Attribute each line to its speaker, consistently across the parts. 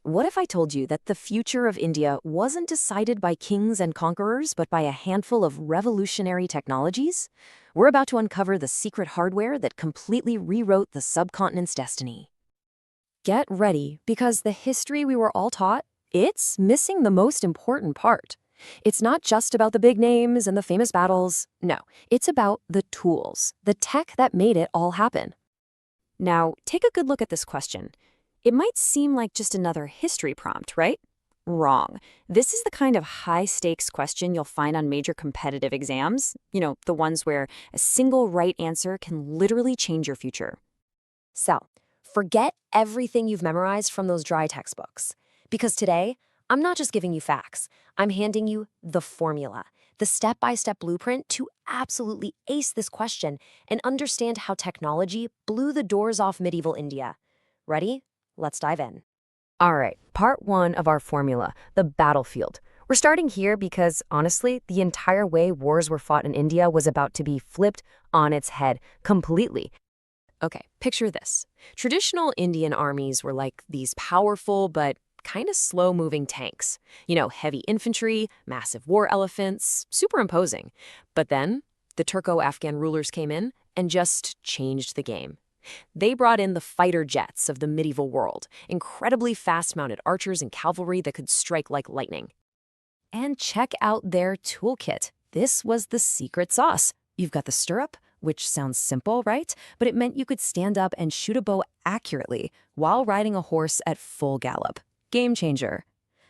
Speaker 1: What if I told you that the future of India wasn't decided by kings and conquerors, but by a handful of revolutionary technologies? We're about to uncover the secret hardware that completely rewrote the subcontinent's destiny. Get ready, because the history we were all taught, it's missing the most important part. It's not just about the big names and the famous battles. No, it's about the tools, the tech that made it all happen. Now, take a good look at this question. It might seem like just another history prompt, right? Wrong. This is the kind of high-stakes question you'll find on major competitive exams. The ones where a single right answer can literally change your future. So, forget everything you've memorized from those dry textbooks. Because today, I'm not just giving you facts. I'm handing you the formula, the step-by-step blueprint to absolutely ace this question and understand how technology blew the doors off medieval India. Ready? Let's dive in. All right, part one of our formula, the battlefield. We're starting here because, honestly, the entire way wars were fought in India was about to be flipped on its head completely. Okay, picture this. Traditional Indian armies were like these powerful but kind of slow-moving tanks. Heavy infantry, massive war elephants, super imposing. But then, the Turco-Afghan rulers came in and just changed the game. They brought in the fighter jets of the medieval world, incredibly fast-mounted archers and cavalry that could strike like lightning. And check out their toolkit. This was the secret sauce. You've got the stirrup, which sounds simple, right? But it meant you could stand up and shoot a bow accurately while riding a horse at full gallop. Game changer.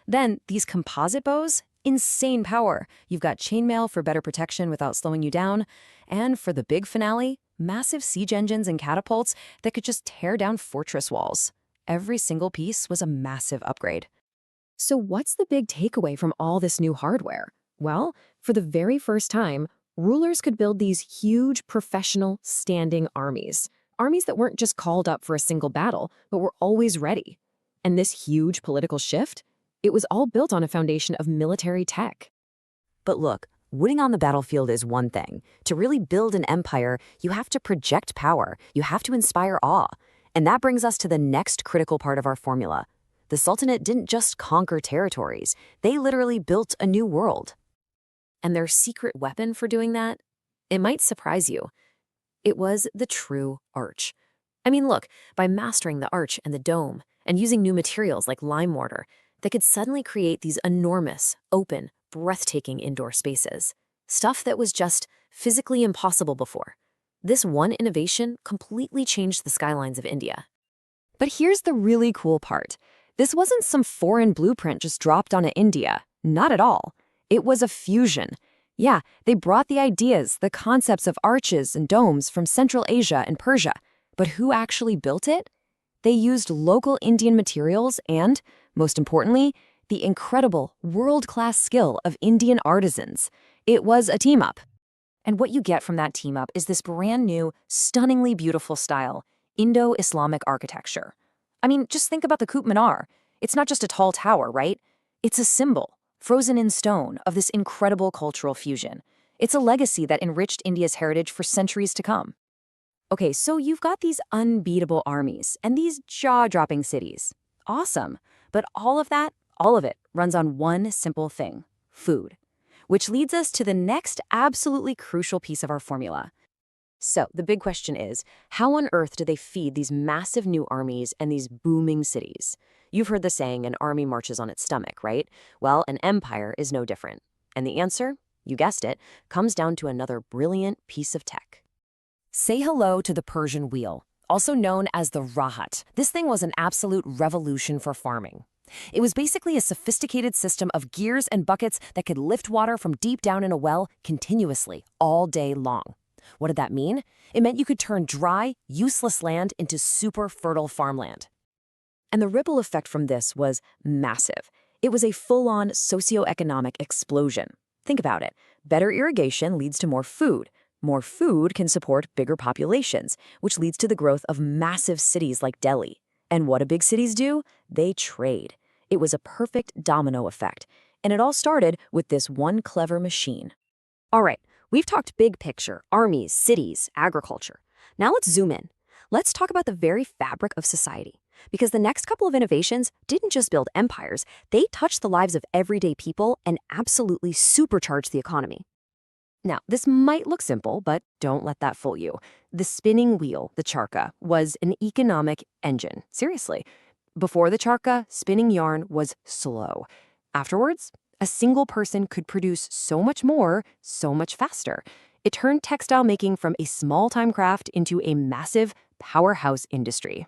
Speaker 1: Then, these composite bows, insane power. You've got chainmail for better protection without slowing you down. And for the big finale, massive siege engines and catapults that could just tear down fortress walls. Every single piece was a massive upgrade. So what's the big takeaway from all this new hardware? Well, for the very first time, rulers could build these huge professional standing armies. Armies that weren't just called up for a single battle, but were always ready. And this huge political shift, it was all built on a foundation of military tech. But look, winning on the battlefield is one thing. To really build an empire, you have to project power. You have to inspire awe. And that brings us to the next critical part of our formula. The Sultanate didn't just conquer territories. They literally built a new world. And their secret weapon for doing that? It might surprise you. It was the true arch. Look, by mastering the arch and the dome, and using new materials like lime mortar, they could suddenly create these enormous, open, breathtaking indoor spaces. Stuff that was just physically impossible before. This one innovation completely changed the skylines of India. But here's the really cool part. This wasn't some foreign blueprint just dropped onto India. Not at all. It was a fusion. Yeah, they brought the ideas, the concepts of arches and domes from Central Asia and Persia. But who actually built it? They used local Indian materials and, most importantly, the incredible, world-class skill of Indian artisans. It was a team-up. And what you get from that team-up is this brand new, stunningly beautiful style, Indo-Islamic architecture. Just think about the Qutb Minar. It's not just a tall tower, right? It's a symbol, frozen in stone, of this incredible cultural fusion. It's a legacy that enriched India's heritage for centuries to come. Okay, so you've got these unbeatable armies and these jaw-dropping cities. Awesome. But all of it, runs on one simple thing, food. Which leads us to the next absolutely crucial piece of our formula. So the big question is, how on earth do they feed these massive new armies and these booming cities? You've heard the saying, an army marches on its stomach, right? Well, an empire is no different. And the answer, you guessed it, comes down to another brilliant piece of tech. Say hello to the Persian wheel, also known as the rahat. This thing was an absolute revolution for farming. It was basically a sophisticated system of gears and buckets that could lift water from deep down in a well continuously, all day long. What did that mean? It meant you could turn dry, useless land into super fertile farmland. And the ripple effect from this was massive. It was a full-on socioeconomic explosion. Think about it. Better irrigation leads to more food. More food can support bigger populations, which leads to the growth of massive cities like Delhi. And what do big cities do? They trade. It was a perfect domino effect. And it all started with this one clever machine. All right, we've talked big picture, armies, cities, agriculture. Now let's zoom in. Let's talk about the very fabric of society. because the next couple of innovations didn't just build empires, they touched the lives of everyday people and absolutely supercharged the economy. Now, this might look simple, but don't let that fool you. The spinning wheel, the charka, was an economic engine. Seriously. Before the charka, spinning yarn was slow. Afterwards, a single person could produce so much more, so much faster. It turned textile making from a small-time craft into a massive powerhouse industry.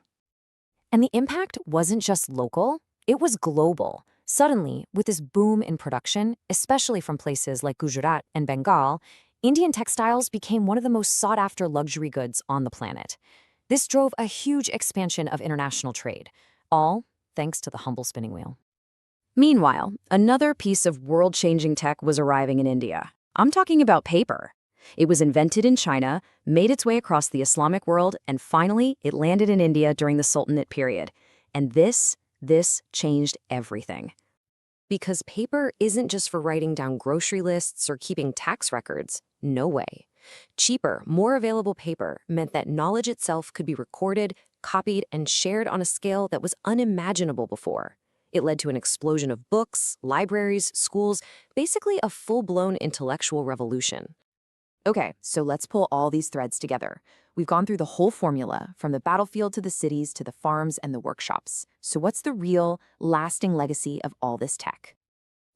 Speaker 1: And the impact wasn't just local, it was global. Suddenly, with this boom in production, especially from places like Gujarat and Bengal, Indian textiles became one of the most sought-after luxury goods on the planet. This drove a huge expansion of international trade, all thanks to the humble spinning wheel. Meanwhile, another piece of world-changing tech was arriving in India. I'm talking about paper. It was invented in China, made its way across the Islamic world, and finally, it landed in India during the Sultanate period. And this changed everything. Because paper isn't just for writing down grocery lists or keeping tax records. No way. Cheaper, more available paper meant that knowledge itself could be recorded, copied, and shared on a scale that was unimaginable before. It led to an explosion of books, libraries, schools, basically a full-blown intellectual revolution. Okay, so let's pull all these threads together. We've gone through the whole formula, from the battlefield to the cities to the farms and the workshops. So what's the real, lasting legacy of all this tech?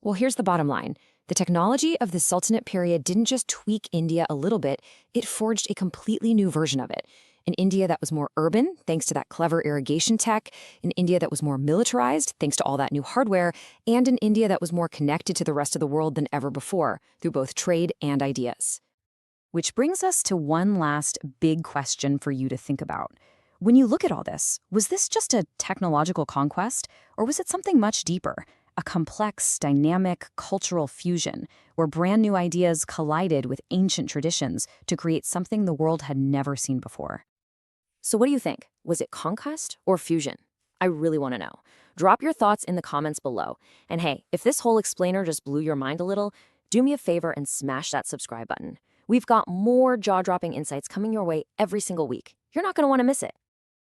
Speaker 1: Well, here's the bottom line. The technology of the Sultanate period didn't just tweak India a little bit, it forged a completely new version of it. An India that was more urban, thanks to that clever irrigation tech, an India that was more militarized, thanks to all that new hardware, and an India that was more connected to the rest of the world than ever before, through both trade and ideas. Which brings us to one last big question for you to think about. When you look at all this, was this just a technological conquest, or was it something much deeper? A complex, dynamic, cultural fusion, where brand new ideas collided with ancient traditions to create something the world had never seen before. So what do you think? Was it conquest or fusion? I really want to know. Drop your thoughts in the comments below. And hey, if this whole explainer just blew your mind a little, do me a favor and smash that subscribe button. We've got more jaw-dropping insights coming your way every single week. You're not going to want to miss it.